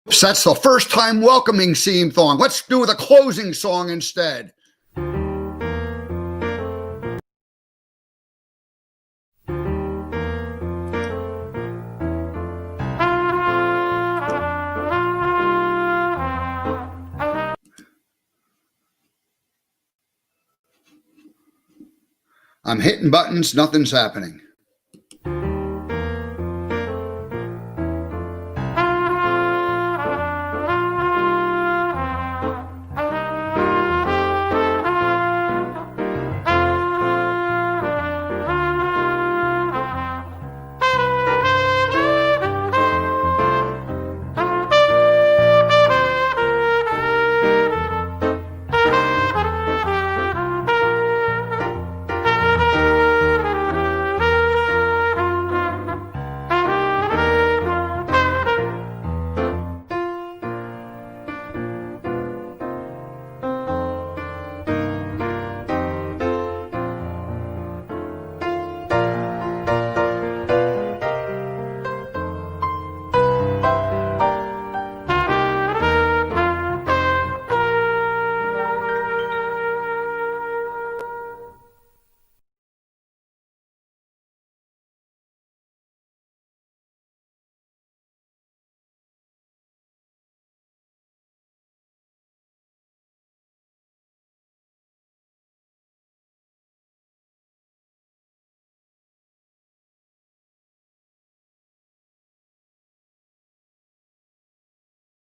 Oops, that's the first time welcoming theme song. Let's do the closing song instead. I'm hitting buttons, nothing's happening.